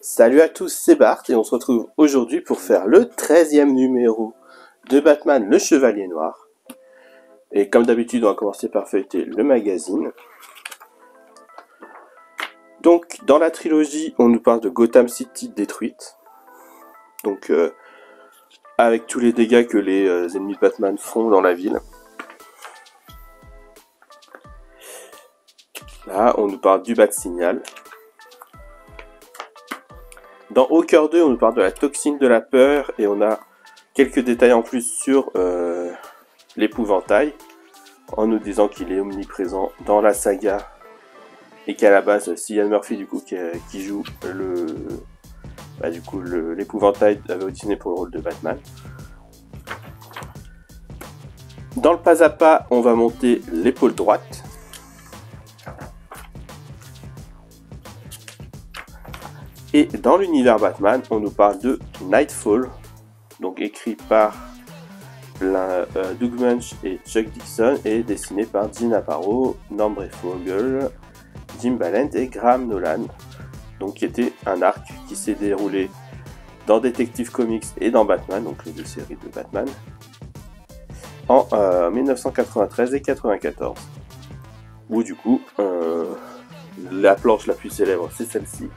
Salut à tous, c'est Bart et on se retrouve aujourd'hui pour faire le 13e numéro de Batman le Chevalier Noir. Et comme d'habitude, on va commencer par feuilleter le magazine. Donc, dans la trilogie, on nous parle de Gotham City détruite. Donc, avec tous les dégâts que les ennemis de Batman font dans la ville. Là, on nous parle du Bat-Signal. Dans Au Cœur 2, on nous parle de la toxine de la peur et on a quelques détails en plus sur l'épouvantail, en nous disant qu'il est omniprésent dans la saga et qu'à la base, Cillian Murphy du coup qui joue l'épouvantail avait auditionné pour le rôle de Batman. Dans le pas à pas, on va monter l'épaule droite. Et dans l'univers Batman, on nous parle de Nightfall, donc écrit par Doug Munch et Chuck Dixon et dessiné par Gene Aparo, Norm Breyfogle, Jim Balent et Graham Nolan. Donc qui était un arc qui s'est déroulé dans Detective Comics et dans Batman, donc les deux séries de Batman, en 1993 et 94. Où du coup, la planche la plus célèbre, c'est celle-ci,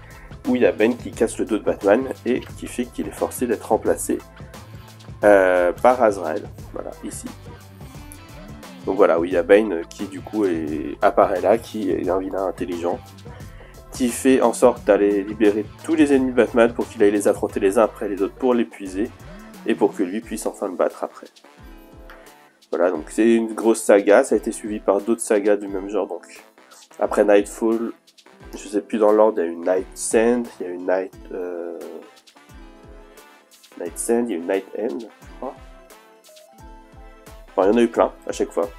où il y a Ben qui casse le dos de Batman et qui fait qu'il est forcé d'être remplacé par Azrael. Voilà, ici. Donc voilà, où il y a Bane qui du coup apparaît là, qui est un vilain intelligent, qui fait en sorte d'aller libérer tous les ennemis de Batman pour qu'il aille les affronter les uns après les autres pour l'épuiser, et pour que lui puisse enfin le battre après. Voilà, donc c'est une grosse saga, ça a été suivi par d'autres sagas du même genre, donc après Nightfall, je sais plus dans l'ordre, il y a eu Night Sand, il y a eu Night Sand, il y a eu Night End, je crois. Enfin, il y en a eu plein, à chaque fois.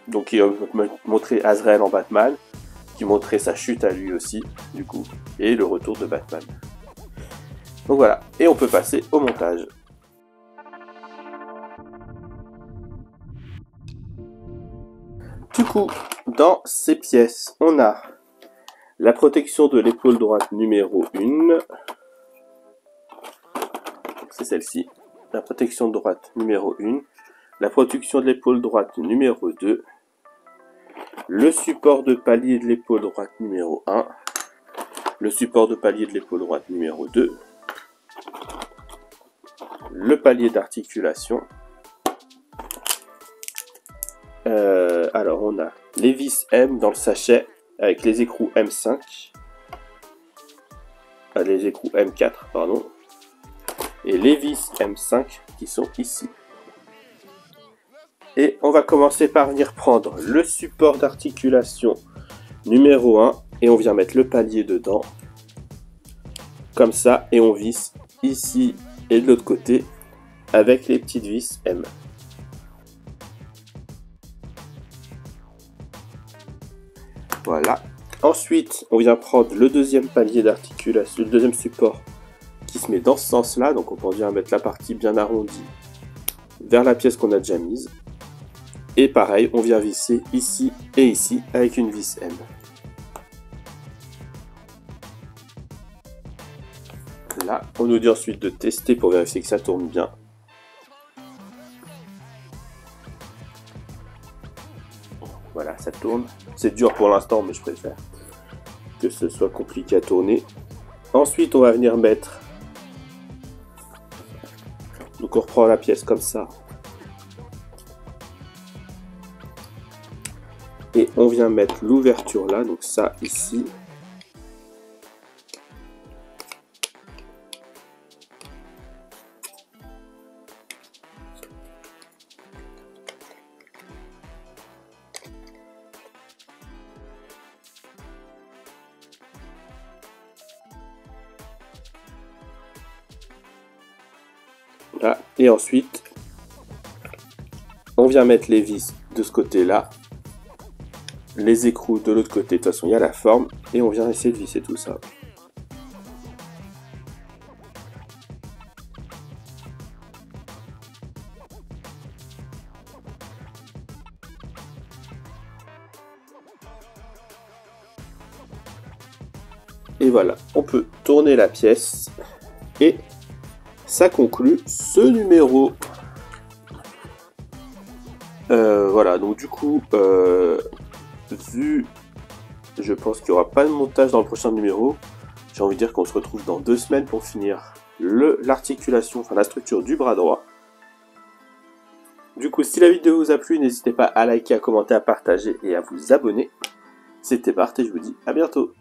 Donc il a montré Azrael en Batman, qui montrait sa chute à lui aussi, du coup, et le retour de Batman. Donc voilà, et on peut passer au montage. Du coup, dans ces pièces, on a la protection de l'épaule droite numéro 1. C'est celle-ci. La protection droite numéro 1. La protection de l'épaule droite numéro 2. Le support de palier de l'épaule droite numéro 1. Le support de palier de l'épaule droite numéro 2. Le palier d'articulation. Alors on a les vis M dans le sachet avec les écrous M5. Les écrous M4, pardon. Et les vis M5 qui sont ici. Et on va commencer par venir prendre le support d'articulation numéro 1 et on vient mettre le palier dedans. Comme ça, et on visse ici et de l'autre côté avec les petites vis M. Voilà. Ensuite, on vient prendre le deuxième palier d'articulation, le deuxième support qui se met dans ce sens-là. Donc on vient mettre la partie bien arrondie vers la pièce qu'on a déjà mise. Et pareil, on vient visser ici et ici avec une vis M. Là, on nous dit ensuite de tester pour vérifier que ça tourne bien. Voilà, ça tourne. C'est dur pour l'instant, mais je préfère que ce soit compliqué à tourner. Ensuite, on va venir mettre... Donc on reprend la pièce comme ça. Et on vient mettre l'ouverture là, donc ça ici. Là. Et ensuite, on vient mettre les vis de ce côté-là. Les écrous de l'autre côté, de toute façon il y a la forme, et on vient essayer de visser tout ça. Et voilà, on peut tourner la pièce. Et ça conclut ce numéro. Voilà, donc du coup, vu, je pense qu'il n'y aura pas de montage dans le prochain numéro, j'ai envie de dire qu'on se retrouve dans 2 semaines pour finir l'articulation, enfin la structure du bras droit. Du coup, si la vidéo vous a plu, n'hésitez pas à liker, à commenter, à partager et à vous abonner. C'était Bart et je vous dis à bientôt.